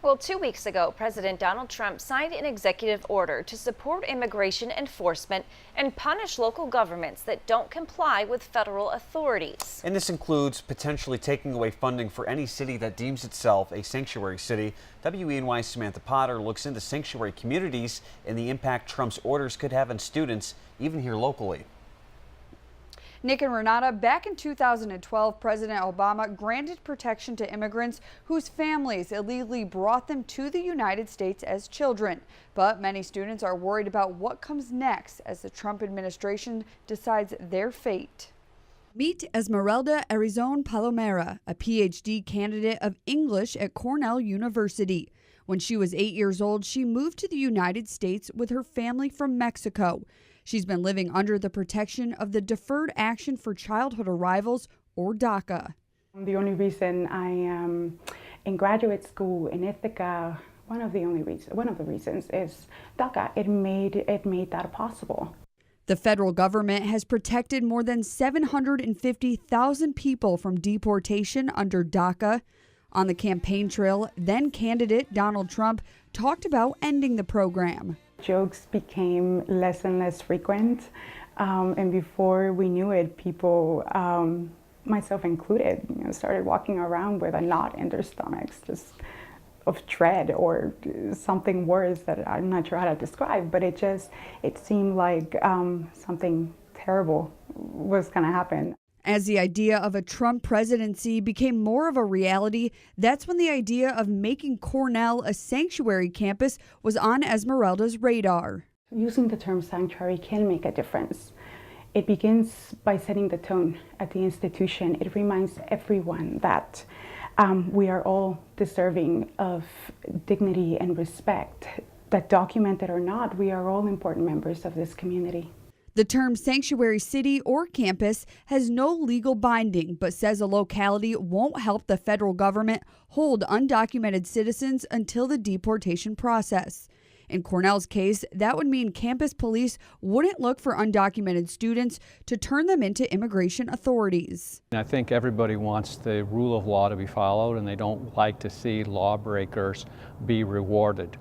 Well, 2 weeks ago, President Donald Trump signed an executive order to support immigration enforcement and punish local governments that don't comply with federal authorities. And this includes potentially taking away funding for any city that deems itself a sanctuary city. WENY's Samantha Potter looks into sanctuary communities and the impact Trump's orders could have on students, even here locally. Nick and Renata, back in 2012, President Obama granted protection to immigrants whose families illegally brought them to the United States as children. But many students are worried about what comes next as the Trump administration decides their fate. Meet Esmeralda Arizon Palomera, a PhD candidate of English at Cornell University. When she was 8 years old, she moved to the United States with her family from Mexico. She's been living under the protection of the Deferred Action for Childhood Arrivals, or DACA. The only reason I am in graduate school in Ithaca, one of the reasons is DACA. It made that possible. The federal government has protected more than 750,000 people from deportation under DACA. On the campaign trail, then candidate Donald Trump talked about ending the program. Jokes became less and less frequent, and before we knew it, people, myself included, started walking around with a knot in their stomachs, just of dread or something worse that I'm not sure how to describe, but it seemed like something terrible was going to happen. As the idea of a Trump presidency became more of a reality, that's when the idea of making Cornell a sanctuary campus was on Esmeralda's radar. Using the term sanctuary can make a difference. It begins by setting the tone at the institution. It reminds everyone that we are all deserving of dignity and respect, that documented or not, we are all important members of this community. The term sanctuary city or campus has no legal binding, but says a locality won't help the federal government hold undocumented citizens until the deportation process. In Cornell's case, that would mean campus police wouldn't look for undocumented students to turn them into immigration authorities. I think everybody wants the rule of law to be followed, and they don't like to see lawbreakers be rewarded.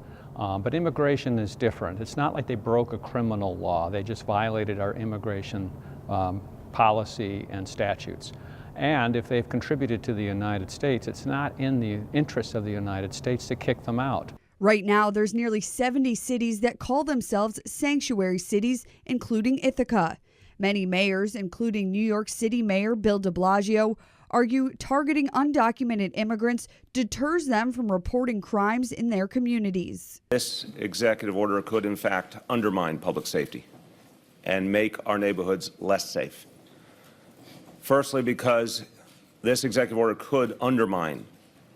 But immigration is different. It's not like they broke a criminal law. They just violated our immigration policy and statutes. And if they've contributed to the United States, it's not in the interest of the United States to kick them out. Right now, there's nearly 70 cities that call themselves sanctuary cities, including Ithaca. Many mayors, including New York City Mayor Bill de Blasio, argue targeting undocumented immigrants deters them from reporting crimes in their communities. This executive order could, in fact, undermine public safety and make our neighborhoods less safe. Firstly, because this executive order could undermine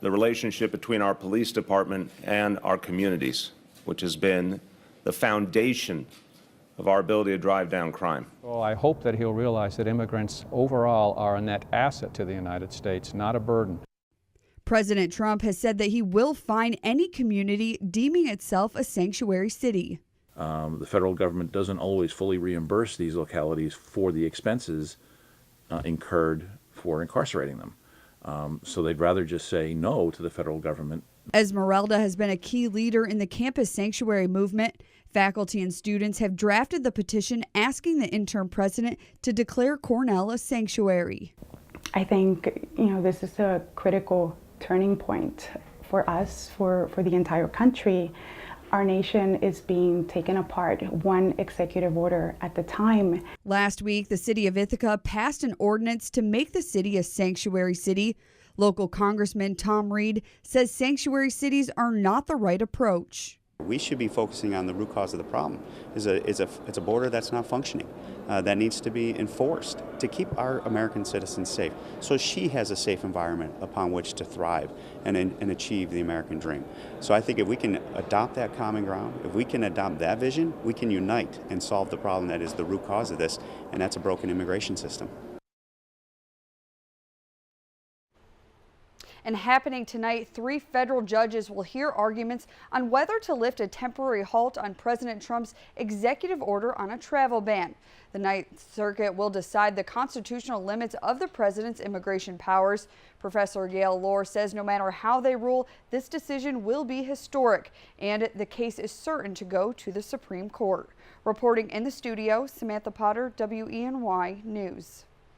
the relationship between our police department and our communities, which has been the foundation of our ability to drive down crime. Well, I hope that he'll realize that immigrants overall are a net asset to the United States, not a burden. President Trump has said that he will fine any community deeming itself a sanctuary city. The federal government doesn't always fully reimburse these localities for the expenses incurred for incarcerating them. So they'd rather just say no to the federal government. Esmeralda has been a key leader in the campus sanctuary movement. Faculty and students have drafted the petition asking the interim president to declare Cornell a sanctuary. I think, this is a critical turning point for us, for the entire country. Our nation is being taken apart, one executive order at a time. Last week, the city of Ithaca passed an ordinance to make the city a sanctuary city. Local Congressman Tom Reed says sanctuary cities are not the right approach. We should be focusing on the root cause of the problem. It's a border that's not functioning, that needs to be enforced to keep our American citizens safe, so she has a safe environment upon which to thrive and achieve the American dream. So I think if we can adopt that common ground, if we can adopt that vision, we can unite and solve the problem that is the root cause of this, and that's a broken immigration system. And happening tonight, 3 federal judges will hear arguments on whether to lift a temporary halt on President Trump's executive order on a travel ban. The Ninth Circuit will decide the constitutional limits of the president's immigration powers. Professor Yale Lohr says no matter how they rule, this decision will be historic, and the case is certain to go to the Supreme Court. Reporting in the studio, Samantha Potter, WENY News.